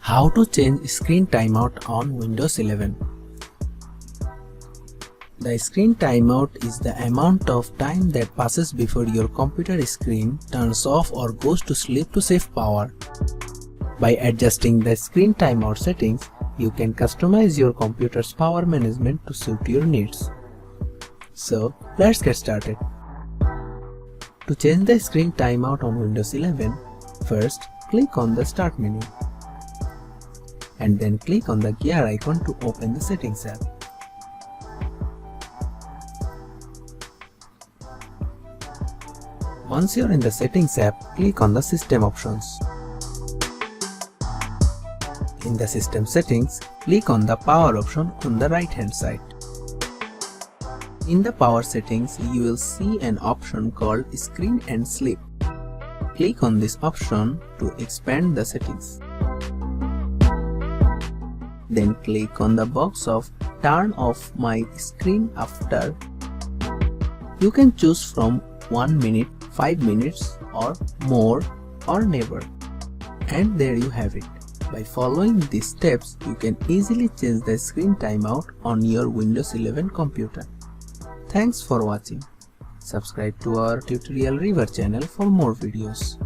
How to change screen timeout on Windows 11. The screen timeout is the amount of time that passes before your computer screen turns off or goes to sleep to save power. By adjusting the screen timeout settings, you can customize your computer's power management to suit your needs. So, let's get started. To change the screen timeout on Windows 11, first click on the Start menu and then click on the gear icon to open the Settings app. Once you're in the Settings app, click on the System options. In the System settings, click on the Power option on the right hand side. In the Power settings, you will see an option called Screen and Sleep. Click on this option to expand the settings. Then click on the box of Turn off my screen after. You can choose from 1 minute, 5 minutes or more or never. And there you have it. By following these steps, you can easily change the screen timeout on your Windows 11 computer. Thanks for watching. Subscribe to our Tutorial River channel for more videos.